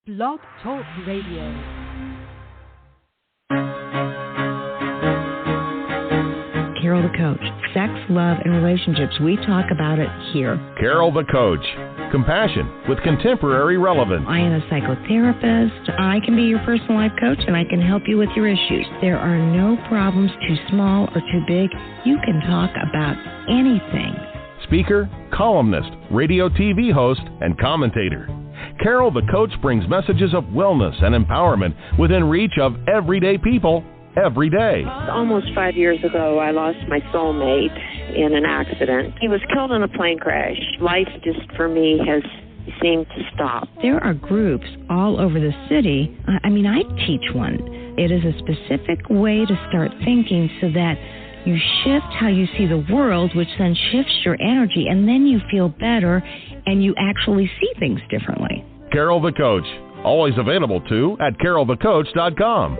Blog Talk Radio. Carol the Coach. Sex, love, and relationships. We talk about it here. Carol the Coach. Compassion with contemporary relevance. I am a psychotherapist. I can be your personal life coach, and I can help you with your issues. There are no problems too small or too big. You can talk about anything. Speaker, columnist, radio TV host, and commentator. Carol the Coach brings messages of wellness and empowerment within reach of everyday people every day. Almost 5 years ago, I lost my soulmate in an accident. He was killed in a plane crash. Life just, for me, has seemed to stop. There are groups all over the city. I teach one. It is a specific way to start thinking so that you shift how you see the world, which then shifts your energy, and then you feel better and you actually see things differently. Carol the Coach. Always available, too, at carolthecoach.com.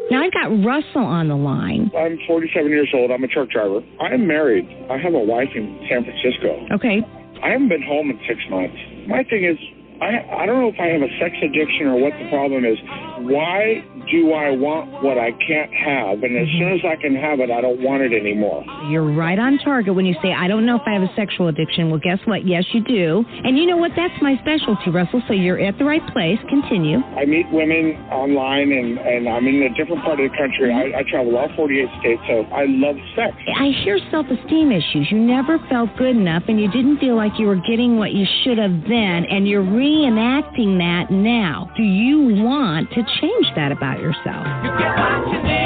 Now, I've got Russell on the line. I'm 47 years old. I'm a truck driver. I'm married. I have a wife in San Francisco. Okay. I haven't been home in 6 months. My thing is, I don't know if I have a sex addiction or what the problem is. Why do I want what I can't have? And as soon as I can have it, I don't want it anymore. You're right on target when you say, I don't know if I have a sexual addiction. Well, guess what? Yes, you do. And you know what? That's my specialty, Russell. So you're at the right place. Continue. I meet women online, and I'm in a different part of the country. I travel all 48 states, so I love sex. I hear self-esteem issues. You never felt good enough, and you didn't feel like you were getting what you should have then, and you're reenacting that now. Do you want to change that about yourself? You get what you need.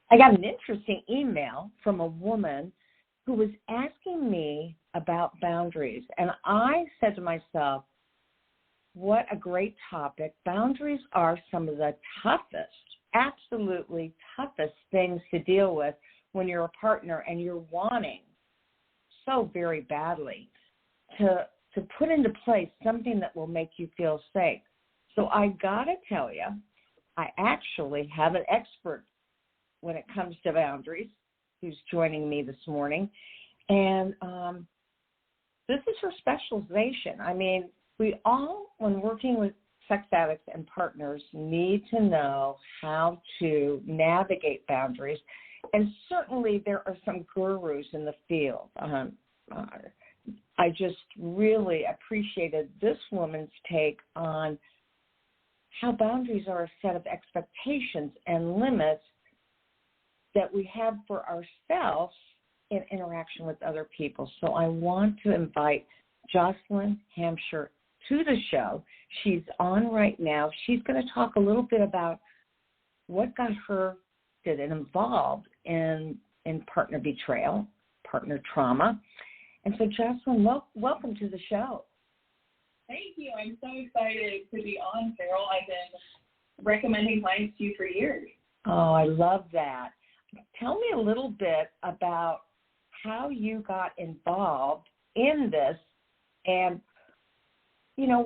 I got an interesting email from a woman who was asking me about boundaries. And I said to myself, what a great topic. Boundaries are some of the toughest, absolutely toughest things to deal with when you're a partner and you're wanting so very badly to put into place something that will make you feel safe. So I got to tell you, I actually have an expert when it comes to boundaries who's joining me this morning. And this is her specialization. I mean, we all, when working with sex addicts and partners, need to know how to navigate boundaries. And certainly there are some gurus in the field. I just really appreciated this woman's take on how boundaries are a set of expectations and limits that we have for ourselves in interaction with other people. So I want to invite Jocelyn Hamsher to the show. She's on right now. She's going to talk a little bit about what got her involved in partner betrayal, partner trauma. And so, Jocelyn, welcome to the show. Thank you. I'm so excited to be on, Carol. I've been recommending clients to you for years. Oh, I love that. Tell me a little bit about how you got involved in this and,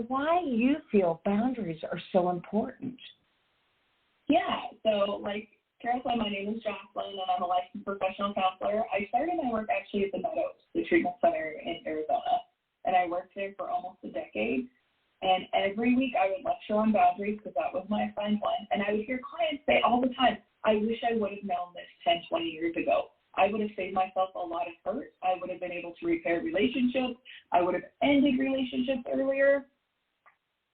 why you feel boundaries are so important. Yeah. So, like Carol said, my name is Jocelyn, and I'm a licensed professional counselor. I started my work actually at the Meadows, the treatment center in Arizona, and I worked there for almost a decade. And every week I would lecture on boundaries because that was my assigned one. And I would hear clients say all the time, I wish I would have known this 10, 20 years ago. I would have saved myself a lot of hurt. I would have been able to repair relationships. I would have ended relationships earlier.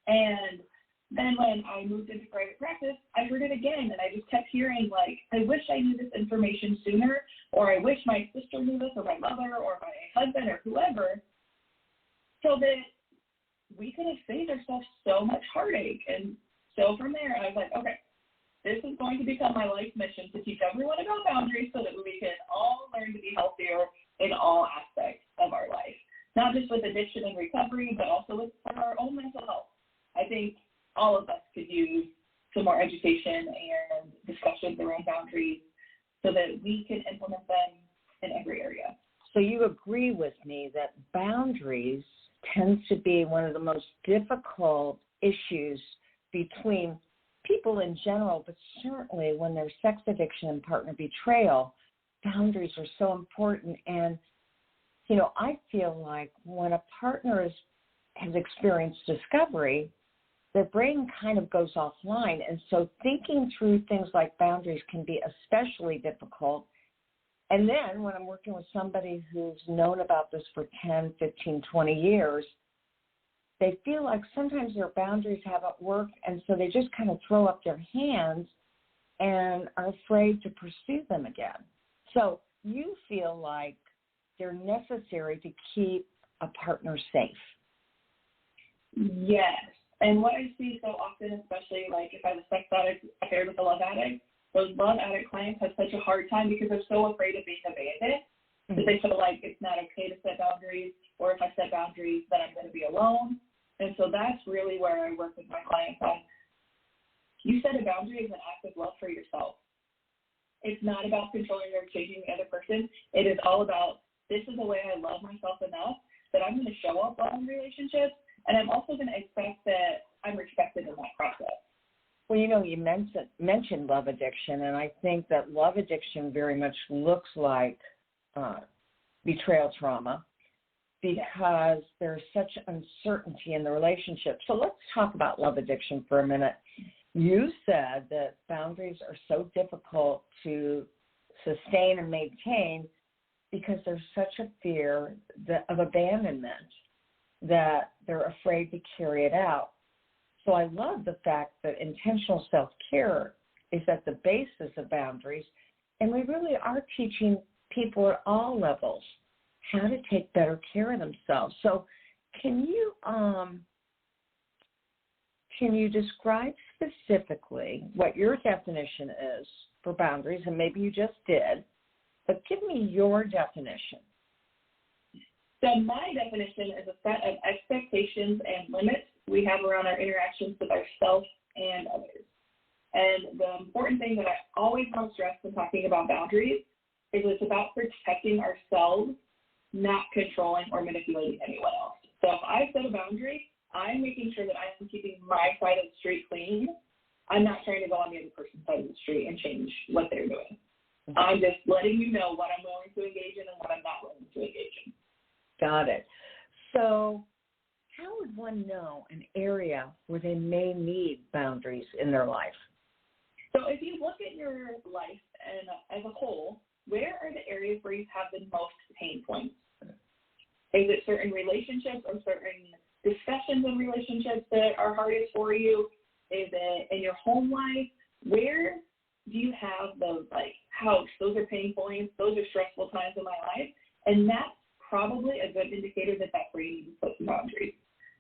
And then when I moved into private practice, I heard it again. And I just kept hearing, I wish I knew this information sooner, or I wish my sister knew this, or my mother, or my husband, or whoever, so that we could have saved ourselves so much heartache. And so from there, I was like, okay, this is going to become my life mission to teach everyone about boundaries so that we can all learn to be healthier in all aspects of our life, not just with addiction and recovery, but also with our own mental health. I think all of us could use some more education and discussions around boundaries so that we can implement them in every area. So you agree with me that boundaries tends to be one of the most difficult issues between people in general, but certainly when there's sex addiction and partner betrayal, boundaries are so important. And I feel like when a partner has experienced discovery, their brain kind of goes offline. And so thinking through things like boundaries can be especially difficult. And then when I'm working with somebody who's known about this for 10, 15, 20 years, they feel like sometimes their boundaries haven't worked, and so they just kind of throw up their hands and are afraid to pursue them again. So you feel like they're necessary to keep a partner safe. Yes. And what I see so often, especially like if I have a sex addict paired with a love addict, those love addict clients have such a hard time because they're so afraid of being abandoned that they feel like it's not okay to set boundaries, or if I set boundaries, then I'm going to be alone. And so that's really where I work with my clients on. You set a boundary as an act of love for yourself. It's not about controlling or changing the other person. It is all about, this is the way I love myself enough that I'm going to show up well in relationships, and I'm also going to expect that I'm respected in that process. Well, you mentioned love addiction, and I think that love addiction very much looks like betrayal trauma, because there's such uncertainty in the relationship. So let's talk about love addiction for a minute. You said that boundaries are so difficult to sustain and maintain because there's such a fear of abandonment that they're afraid to carry it out. So I love the fact that intentional self-care is at the basis of boundaries, and we really are teaching people at all levels how to take better care of themselves. So can you describe specifically what your definition is for boundaries? And maybe you just did, but give me your definition. So my definition is a set of expectations and limits we have around our interactions with ourselves and others. And the important thing that I always want to stress when talking about boundaries is it's about protecting ourselves, not controlling or manipulating anyone else. So if I set a boundary, I'm making sure that I'm keeping my side of the street clean. I'm not trying to go on the other person's side of the street and change what they're doing. I'm just letting you know what I'm willing to engage in and what I'm not willing to engage in. Got it. So how would one know an area where they may need boundaries in their life? So if you look at your life and as a whole, where are the areas where you have the most pain points? Is it certain relationships or certain discussions in relationships that are hardest for you? Is it in your home life? Where do you have those, house, those are pain points, those are stressful times in my life? And that's probably a good indicator that that's where you need to put some boundaries.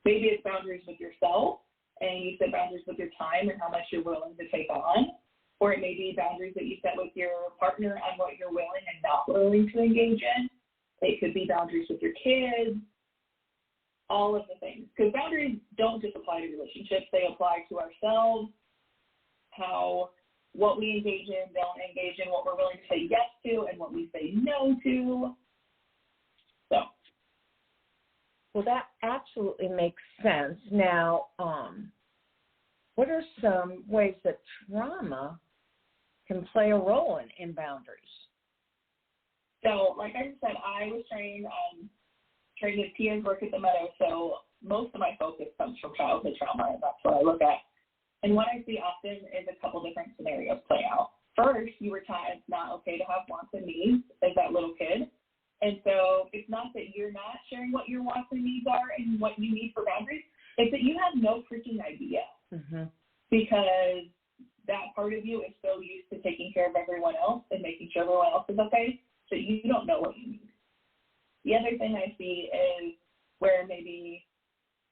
Maybe it's boundaries with yourself, and you set boundaries with your time and how much you're willing to take on. Or it may be boundaries that you set with your partner on what you're willing and not willing to engage in. It could be boundaries with your kids, all of the things. Because boundaries don't just apply to relationships. They apply to ourselves, what we engage in, don't engage in, what we're willing to say yes to, and what we say no to. So. Well, that absolutely makes sense. Now, what are some ways that trauma can play a role in boundaries? So, like I said, I was trained in PA's work at the Meadow, so most of my focus comes from childhood trauma, and that's what I look at. And what I see often is a couple different scenarios play out. First, you were taught it's not okay to have wants and needs as that little kid. And so it's not that you're not sharing what your wants and needs are and what you need for boundaries. It's that you have no freaking idea. Because that part of you is so used to taking care of everyone else and making sure everyone else is okay, so you don't know what you need. The other thing I see is where maybe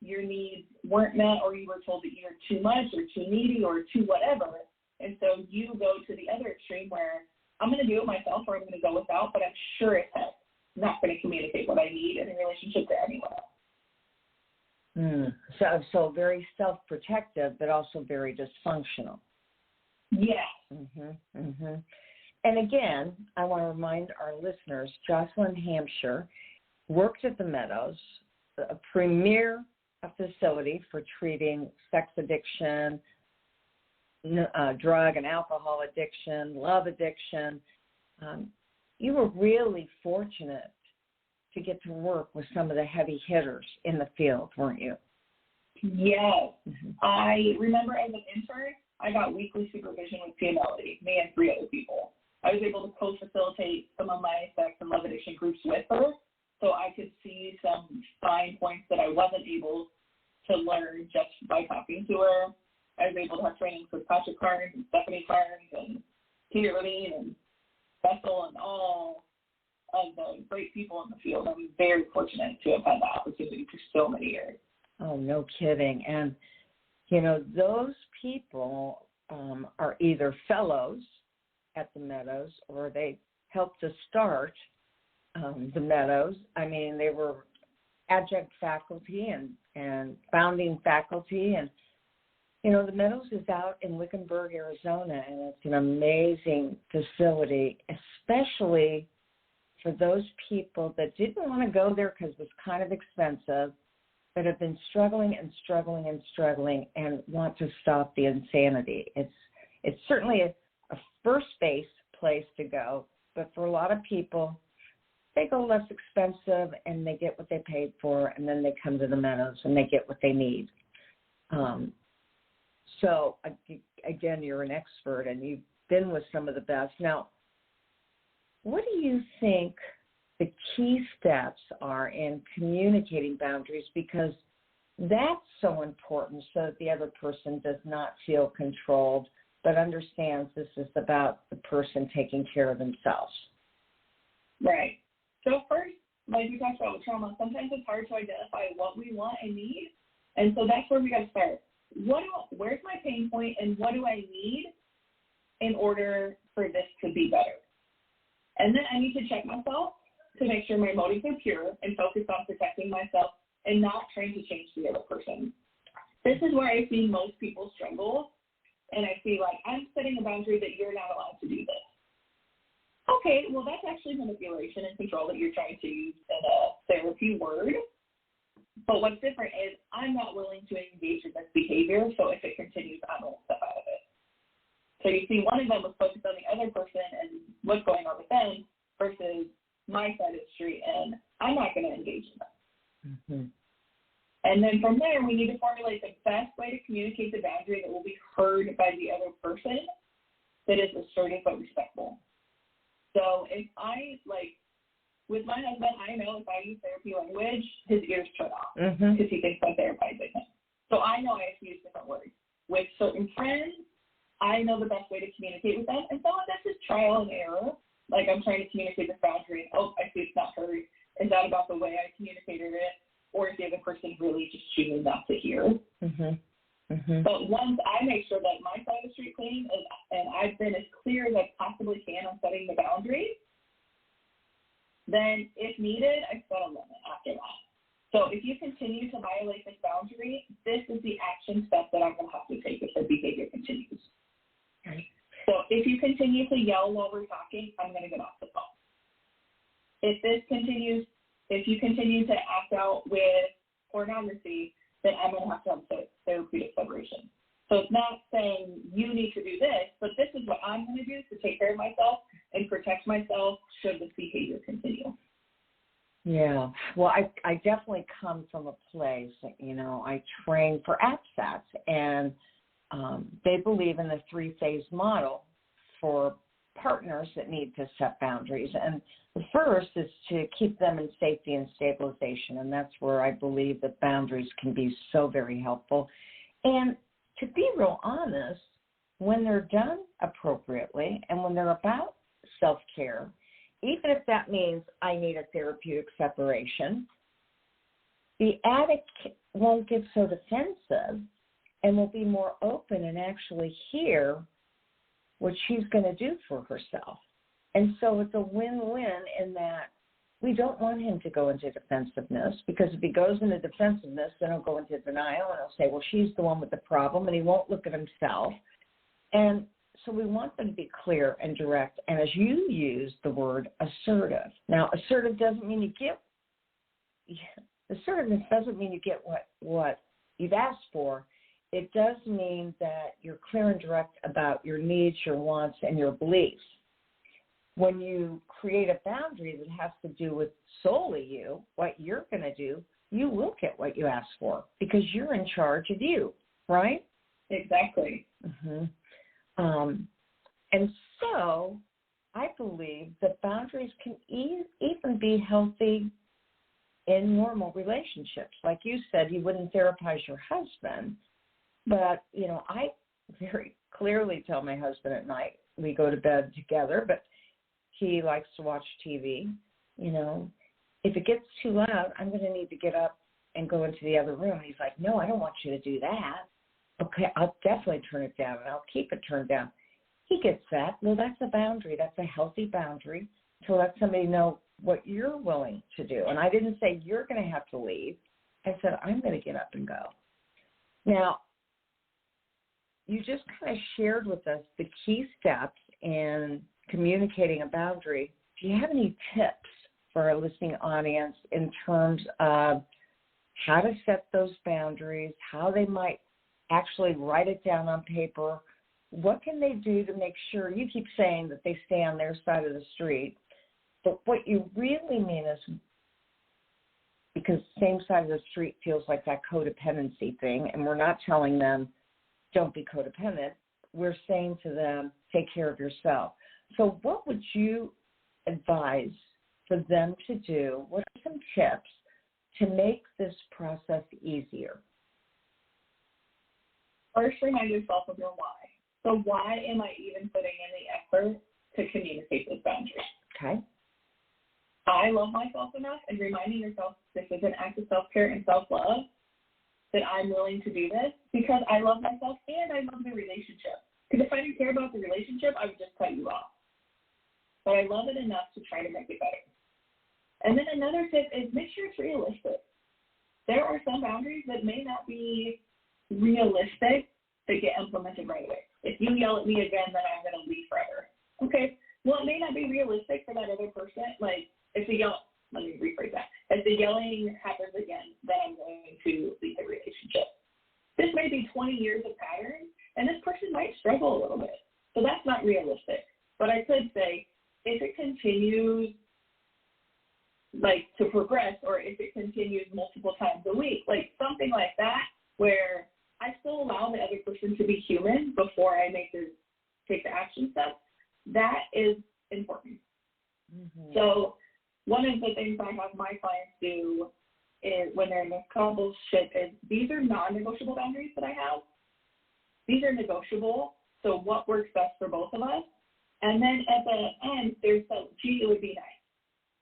your needs weren't met, or you were told that you're too much or too needy or too whatever. And so you go to the other extreme where I'm going to do it myself or I'm going to go without, but I'm sure as heck not going to communicate what I need in a relationship to anyone else. So very self-protective, but also very dysfunctional. Yeah. And again, I want to remind our listeners, Jocelyn Hamsher works at the Meadows, a premier facility for treating sex addiction, drug and alcohol addiction, love addiction. You were really fortunate to get to work with some of the heavy hitters in the field, weren't you? Yes. I remember as an intern, I got weekly supervision with PMLD, me and 3 other people. I was able to co-facilitate some of my sex and love addiction groups with her, so I could see some fine points that I wasn't able to learn just by talking to her. I was able to have trainings with Patrick Carnes and Stephanie Carnes and Peter Levine and Bethel and all of the great people in the field. I'm very fortunate to have had the opportunity for so many years. Oh, no kidding. And, you know, those people are either fellows at the Meadows or they helped to start the Meadows. I mean, they were adjunct faculty and founding faculty. And, you know, the Meadows is out in Wickenburg, Arizona, and it's an amazing facility, especially for those people that didn't want to go there because it was kind of expensive, but have been struggling and struggling and struggling and want to stop the insanity. It's certainly a first base place to go, but for a lot of people, they go less expensive and they get what they paid for, and then they come to the Meadows and they get what they need. So, again, you're an expert and you've been with some of the best. Now, what do you think the key steps are in communicating boundaries? Because that's so important so that the other person does not feel controlled, but understands this is about the person taking care of themselves. Right. So first, like we talked about with trauma, sometimes it's hard to identify what we want and need. And so that's where we got to start. Where's my pain point and what do I need in order for this to be better? And then I need to check myself to make sure my motives are pure and focus on protecting myself and not trying to change the other person. This is where I see most people struggle. And I see, like, I'm setting a boundary that you're not allowed to do this. Okay, well, that's actually manipulation and control that you're trying to use in a therapy word. But what's different is I'm not willing to engage in this behavior, so if it continues, I won't step out of it. So you see, one of them was focused on the other person and what's going on with them versus my side of the street, and I'm not going to engage in that. Mm-hmm. And then from there, we need to formulate the best way to communicate the boundary that will be heard by the other person that is assertive but respectful. So if I, like, with my husband, I know if I use therapy language, his ears turn off because he thinks I'm therapizing him. So I know I have to use different words. With certain friends, I know the best way to communicate with them. And some of that's just trial and error. Like, I'm trying to communicate this boundary, and, I see it's not heard. Is that about the way I communicated it? Or is the other person really just choosing not to hear? But once I make sure that my side of the street clean is, and I've been as clear as I possibly can on setting the boundary, then if needed, I set a limit after that. So if you continue to violate this boundary, this is the action step that I'm going to have to take if the behavior continues. Okay. So if you continue to yell while we're talking, I'm going to get off the phone. If you continue to act out with pornography, then I'm going to have therapeutic separation. So it's not saying you need to do this, but this is what I'm going to do to take care of myself and protect myself should this behavior continue. Yeah. Well, I definitely come from a place, I train for APSATs, and they believe in the 3-phase model for partners that need to set boundaries. And the first is to keep them in safety and stabilization, and that's where I believe that boundaries can be so very helpful. And to be real honest, when they're done appropriately and when they're about self-care, even if that means I need a therapeutic separation, the addict won't get so defensive and will be more open and actually hear what she's going to do for herself. And so it's a win-win in that we don't want him to go into defensiveness, because if he goes into defensiveness, then he'll go into denial and he'll say, well, she's the one with the problem, and he won't look at himself. And so we want them to be clear and direct. And as you use the word assertive. Now, assertiveness doesn't mean you get what you've asked for. It does mean that you're clear and direct about your needs, your wants, and your beliefs. when you create a boundary that has to do with solely you, what you're going to do, you will get what you ask for because you're in charge of you, right? Exactly. Mm-hmm. And so I believe that boundaries can even be healthy in normal relationships. Like you said, you wouldn't therapize your husband, but, you know, I very clearly tell my husband at night, we go to bed together, but he likes to watch TV. You know, if it gets too loud, I'm going to need to get up and go into the other room. He's like, no, I don't want you to do that. Okay, I'll definitely turn it down, and I'll keep it turned down. He gets that. Well, that's a boundary. That's a healthy boundary to let somebody know what you're willing to do. And I didn't say you're going to have to leave. I said, I'm going to get up and go. Now, you just kind of shared with us the key steps in communicating a boundary. Do you have any tips for our listening audience in terms of how to set those boundaries, how they might actually write it down on paper? What can they do to make sure, you keep saying that they stay on their side of the street, but what you really mean is, because same side of the street feels like that codependency thing, and we're not telling them, don't be codependent. We're saying to them, take care of yourself. So what would you advise for them to do? What are some tips to make this process easier? First, remind yourself of your why. So why am I even putting in the effort to communicate this boundary? Okay. I love myself enough, and reminding yourself this is an act of self-care and self-love, that I'm willing to do this because I love myself and I love the relationship. Because if I didn't care about the relationship, I would just cut you off. But I love it enough to try to make it better. And then another tip is make sure it's realistic. There are some boundaries that may not be realistic to get implemented right away. If you yell at me again, then I'm going to leave forever. Okay, well, it may not be realistic for that other person. Like, if the yell, let me rephrase that. If the yelling happens again, then I'm going to leave the relationship. This may be 20 years of pattern, and this person might struggle a little bit. So that's not realistic. But I could say, if it continues like to progress, or if it continues multiple times a week, like something like that, where I still allow the other person to be human before I take the action step, that is important. Mm-hmm. So one of the things I have my clients do is when they're in a coupleship is these are non-negotiable boundaries that I have. These are negotiable, so what works best for both of us. And then at the end, there's gee, it would be nice.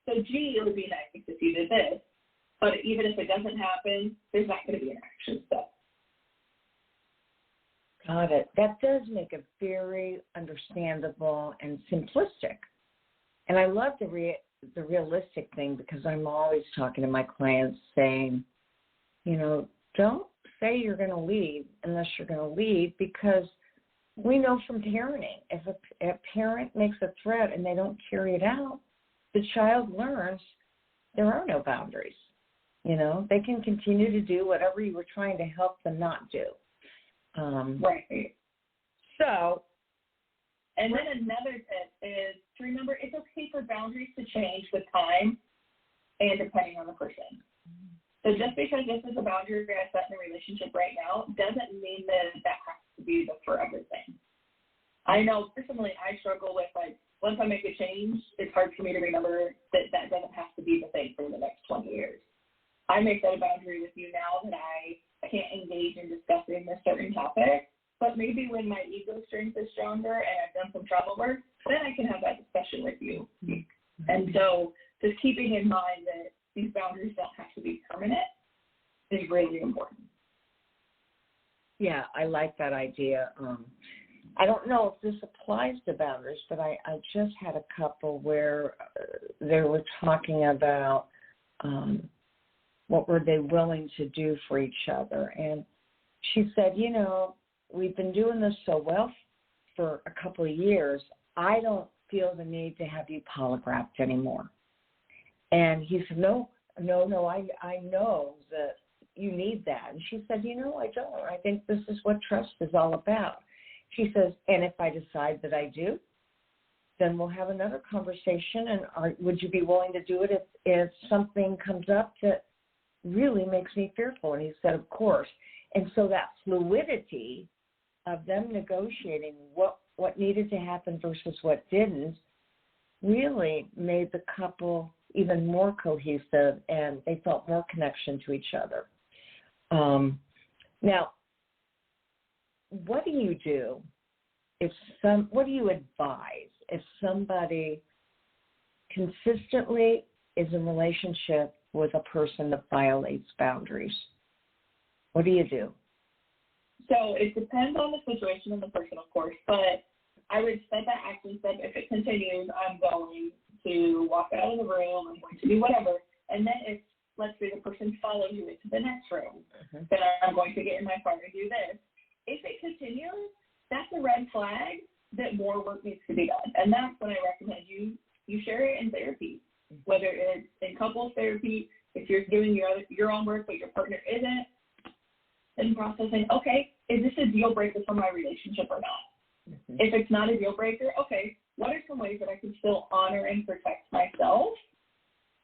So, gee, it would be nice if you did this. But even if it doesn't happen, there's not going to be an action step. Got it. That does make it very understandable and simplistic. And I love the realistic thing, because I'm always talking to my clients saying, you know, don't say you're going to leave unless you're going to leave, because we know from parenting, if a parent makes a threat and they don't carry it out, the child learns there are no boundaries. You know, they can continue to do whatever you were trying to help them not do. Right. So, and then another tip is to remember it's okay for boundaries to change with time and depending on the person. So just because this is a boundary I set in a relationship right now doesn't mean that has to be the forever thing. I know personally I struggle with, like, once I make a change, it's hard for me to remember that doesn't have to be the thing for the next 20 years. I make that a boundary with you now that I can't engage in discussing a certain topic, but maybe when my ego strength is stronger and I've done some trauma work, then I can have that discussion with you. Mm-hmm. And so just keeping in mind that these boundaries don't have to be permanent is really important. Yeah, I like that idea. I don't know if this applies to boundaries, but I just had a couple where they were talking about what were they willing to do for each other. And she said, you know, we've been doing this so well for a couple of years, I don't feel the need to have you polygraphed anymore. And he said, no, I know that you need that. And she said, you know, I don't. I think this is what trust is all about. She says, and if I decide that I do, then we'll have another conversation. And would you be willing to do it if something comes up that really makes me fearful? And he said, of course. And so that fluidity of them negotiating what needed to happen versus what didn't really made the couple even more cohesive, and they felt more connection to each other. Now, what do you do what do you advise if somebody consistently is in relationship with a person that violates boundaries? What do you do? So it depends on the situation and the person, of course, but I would set that action step. If it continues, I'm going to walk out of the room, I'm going to do whatever, and then if, let's say, the person follows you into the next room, then I'm going to get in my car and do this. If it continues, that's a red flag that more work needs to be done, and that's when I recommend you share it in therapy, whether it's in couples therapy, if you're doing your own work but your partner isn't, and processing, okay, is this a deal breaker for my relationship or not? If it's not a deal breaker, okay, what are some ways that I can still honor and protect myself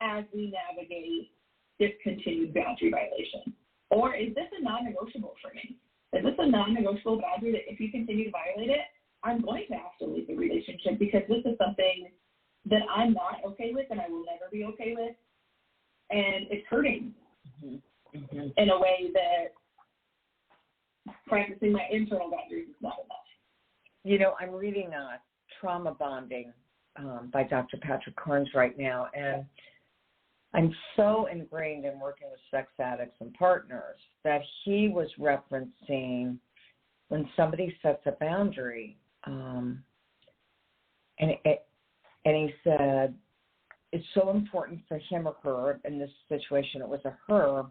as we navigate this continued boundary violation? Or is this a non-negotiable for me? Is this a non-negotiable boundary that if you continue to violate it, I'm going to have to leave the relationship because this is something that I'm not okay with and I will never be okay with, and it's hurting in a way that practicing my internal boundaries is not enough. You know, I'm reading Trauma Bonding by Dr. Patrick Carnes right now, and I'm so ingrained in working with sex addicts and partners that he was referencing when somebody sets a boundary, and he said it's so important for him or her, in this situation it was a her,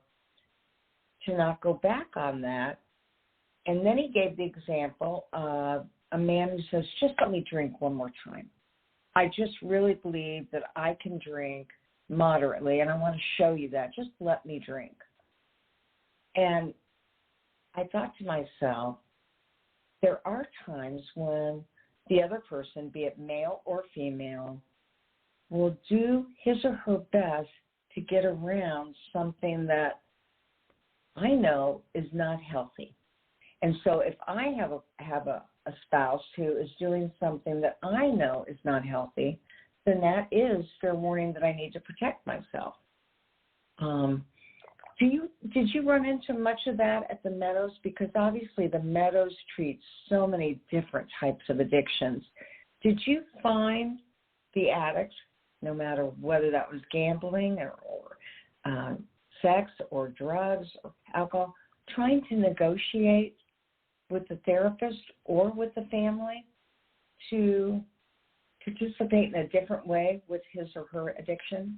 to not go back on that. And then he gave the example of a man who says, just let me drink one more time. I just really believe that I can drink moderately, and I want to show you that. Just let me drink. And I thought to myself, there are times when the other person, be it male or female, will do his or her best to get around something that I know is not healthy. And so if I have a spouse who is doing something that I know is not healthy, then that is fair warning that I need to protect myself. Did you run into much of that at the Meadows? Because obviously the Meadows treats so many different types of addictions. Did you find the addicts, no matter whether that was gambling or sex or drugs or alcohol, trying to negotiate with the therapist or with the family to participate in a different way with his or her addiction?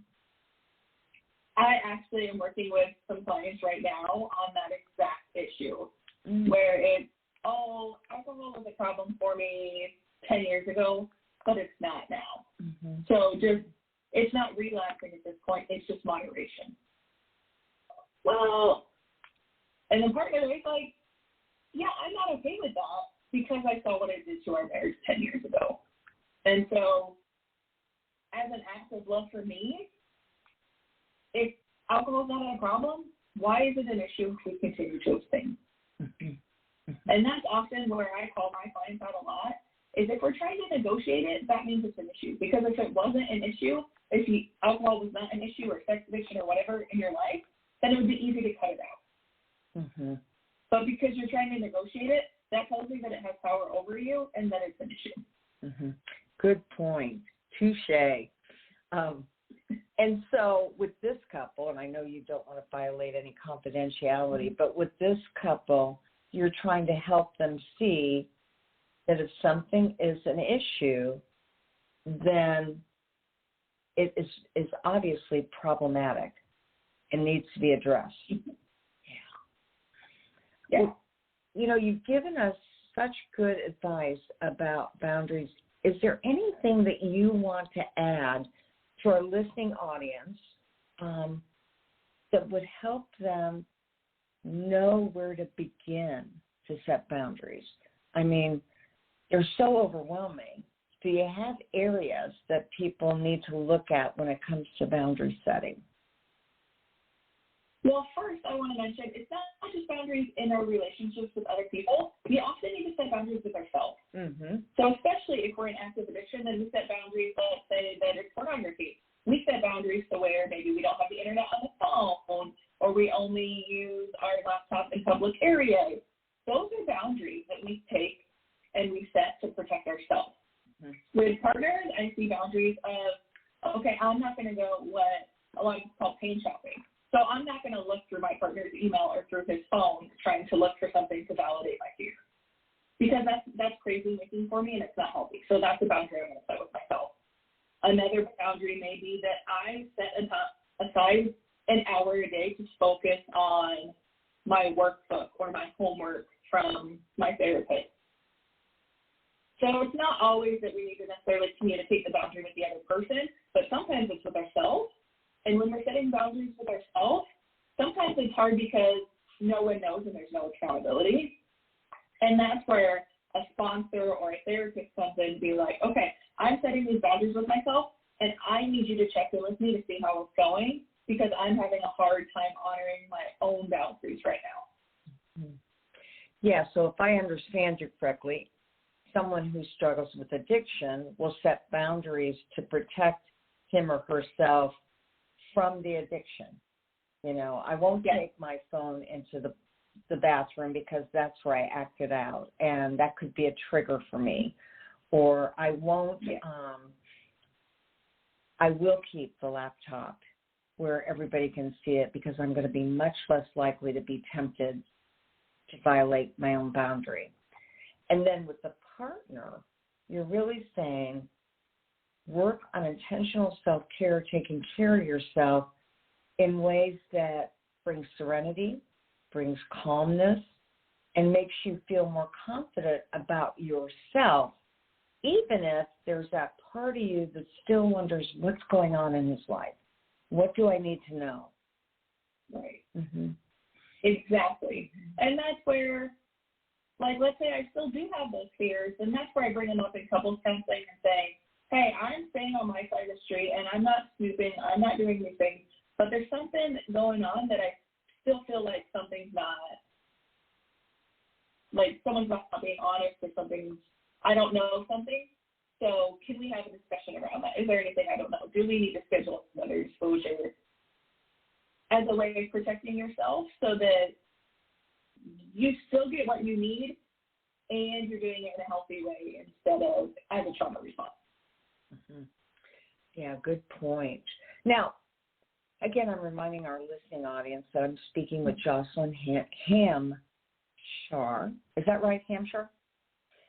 I actually am working with some clients right now on that exact issue, where it's, alcohol was a problem for me 10 years ago, but it's not now. So it's not relapsing at this point, it's just moderation. Well, and the partner is like, yeah, I'm not okay with that because I saw what it did to our marriage 10 years ago. And so as an act of love for me, if alcohol is not a problem, why is it an issue if we continue to abstain? And that's often where I call my clients out a lot, is if we're trying to negotiate it, that means it's an issue. Because if it wasn't an issue, if alcohol was not an issue or sex addiction or whatever in your life, then it would be easy to cut it out. But because you're trying to negotiate it, that tells me that it has power over you and that it's an issue. Good point. Touche. And so with this couple, and I know you don't want to violate any confidentiality, but with this couple, you're trying to help them see that if something is an issue, then it is obviously problematic and needs to be addressed. Well, you know, you've given us such good advice about boundaries. Is there anything that you want to add to our listening audience that would help them know where to begin to set boundaries? I mean, they're so overwhelming. do you have areas that people need to look at when it comes to boundary setting? Well, first, I want to mention it's not just boundaries in our relationships with other people. We often need to set boundaries with ourselves. Mm-hmm. So especially if we're in active addiction, then we set boundaries, let's say that it's pornography. We set boundaries to where maybe we don't have the internet on the phone, or we only use our laptop in public areas. Those are boundaries that we take and we set to protect ourselves. Mm-hmm. With partners, I see boundaries of, okay, I'm not going to go what a lot of people call pain shopping. So I'm not going to look through my partner's email or through his phone trying to look for something to validate my fear. Because that's crazy making for me, and it's not healthy. So that's a boundary I'm going to set with myself. Another boundary may be that I set aside an hour a day to focus on my workbook or my homework from my therapist. So it's not always that we need to necessarily communicate the boundary with the other person, but sometimes it's with ourselves. And when we're setting boundaries with ourselves, sometimes it's hard because no one knows and there's no accountability. And that's where a sponsor or a therapist comes in and be like, okay, I'm setting these boundaries with myself, and I need you to check in with me to see how it's going because I'm having a hard time honoring my own boundaries right now. Yeah, so if I understand you correctly, someone who struggles with addiction will set boundaries to protect him or herself from the addiction. You know, I won't take my phone into the bathroom because that's where I acted out, and that could be a trigger for me. Or I won't, I will keep the laptop where everybody can see it because I'm going to be much less likely to be tempted to violate my own boundary. And then with the partner, you're really saying, work on intentional self-care, taking care of yourself in ways that bring serenity, brings calmness, and makes you feel more confident about yourself, even if there's that part of you that still wonders what's going on in his life. What do I need to know? Right. Mm-hmm. Exactly. And that's where, like, let's say I still do have those fears, and that's where I bring them up in couples counseling and say, hey, I'm staying on my side of the street, and I'm not snooping, I'm not doing these things, but there's something going on that I still feel like something's not, like someone's not being honest or something's, I don't know something. So can we have a discussion around that? Is there anything I don't know? Do we need to schedule another exposure as a way of protecting yourself so that you still get what you need and you're doing it in a healthy way instead of as a trauma response? Mm-hmm. Yeah, good point. Now, again, I'm reminding our listening audience that I'm speaking with Jocelyn Hamsher. Is that right, Hamsher?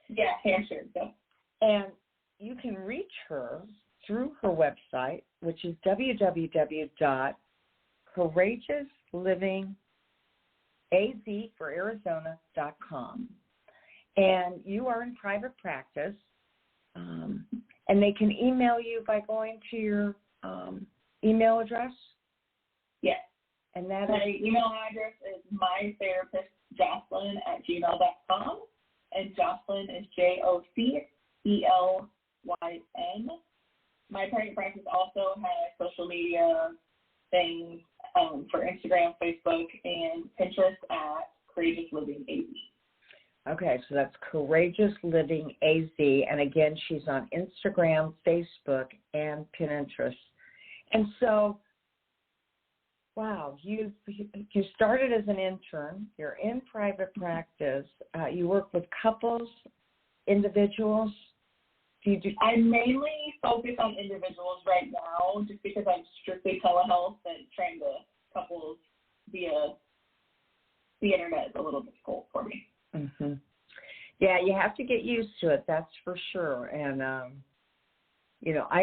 Yeah, Hamsher. Yeah. And you can reach her through her website, which is www.courageouslivingaz.com. And you are in private practice, and they can email you by going to your email address? Yes. And that my email address is mytherapistjocelyn@gmail.com, and Jocelyn is JOCELYN. My private practice also has social media things for Instagram, Facebook, and Pinterest at Courageous Living AZ. Okay, so that's Courageous Living AZ, and again, she's on Instagram, Facebook, and Pinterest. And so, wow, you started as an intern. You're in private practice. You work with couples, individuals. I mainly focus on individuals right now just because I'm strictly telehealth and trying to couples via the internet is a little difficult for me. Mm-hmm. Yeah, you have to get used to it, that's for sure. And, I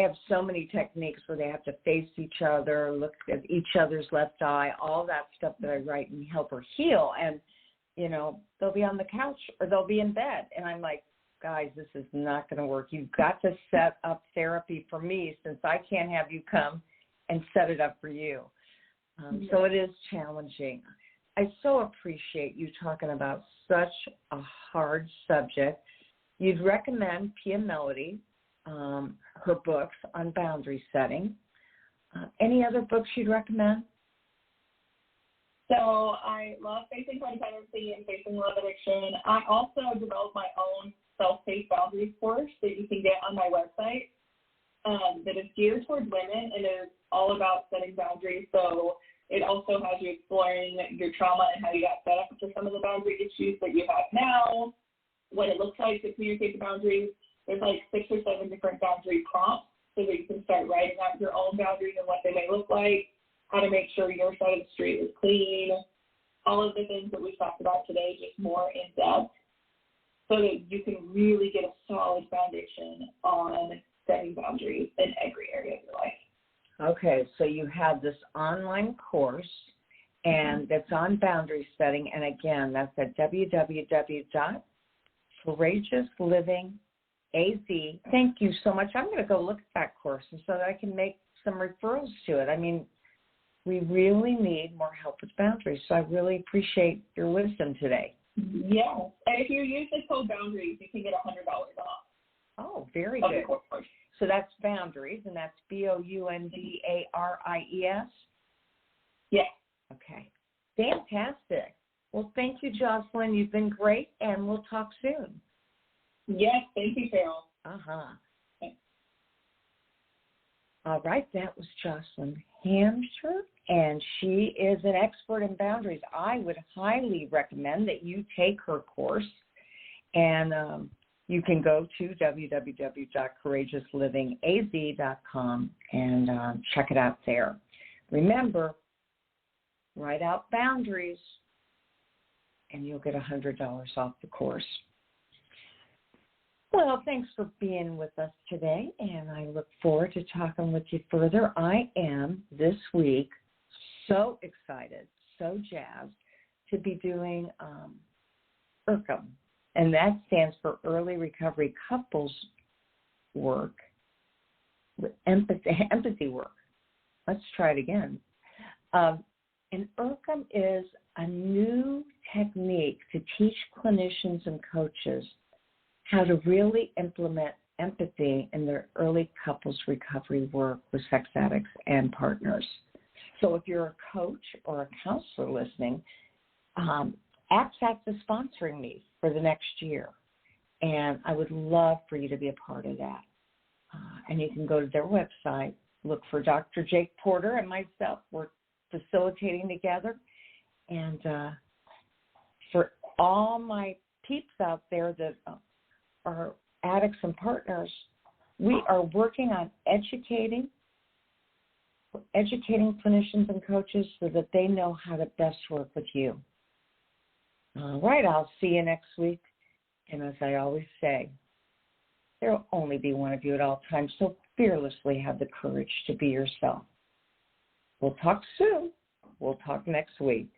have so many techniques where they have to face each other, look at each other's left eye, all that stuff that I write and help her heal. And, they'll be on the couch or they'll be in bed. And I'm like, guys, this is not going to work. You've got to set up therapy for me since I can't have you come and set it up for you. So it is challenging. I so appreciate you talking about such a hard subject. You'd recommend Pia Melody her books on boundary setting. Any other books you'd recommend? So I love Facing Codependency and Facing Love Addiction. I also developed my own self-paced boundaries course that you can get on my website that is geared towards women and is all about setting boundaries. So it also has you exploring your trauma and how you got set up to some of the boundary issues that you have now, what it looks like to communicate the boundaries. There's like 6 or 7 different boundary prompts so that you can start writing out your own boundaries and what they may look like, how to make sure your side of the street is clean, all of the things that we've talked about today, just more in depth, so that you can really get a solid foundation on setting boundaries in every area of your life. Okay, so you have this online course, and that's on boundary setting. And again, that's at www.courageouslivingaz. Thank you so much. I'm going to go look at that course so that I can make some referrals to it. I mean, we really need more help with boundaries, so I really appreciate your wisdom today. Yes, and if you use the code boundaries, you can get $100 off. Oh, very good. So that's boundaries, and that's Boundaries. Yes. Okay. Fantastic. Well, thank you, Jocelyn. You've been great, and we'll talk soon. Yes, thank you, Carol. Okay. All right, that was Jocelyn Hamsher, and she is an expert in boundaries. I would highly recommend that you take her course, and you can go to www.courageouslivingaz.com and check it out there. Remember, write out boundaries, and you'll get $100 off the course. Well, thanks for being with us today, and I look forward to talking with you further. I am, this week, so excited, so jazzed to be doing ERCM, and that stands for Early Recovery Couples Work, empathy work. Let's try it again. And ERCM is a new technique to teach clinicians and coaches how to really implement empathy in their early couples recovery work with sex addicts and partners. So if you're a coach or a counselor listening, ACT is sponsoring me for the next year, and I would love for you to be a part of that. And you can go to their website, look for Dr. Jake Porter and myself. We're facilitating together. And for all my peeps out there that are addicts and partners, we are working on educating clinicians and coaches so that they know how to best work with you. All right, I'll see you next week. And as I always say, there will only be one of you at all times, so fearlessly have the courage to be yourself. We'll talk soon. We'll talk next week.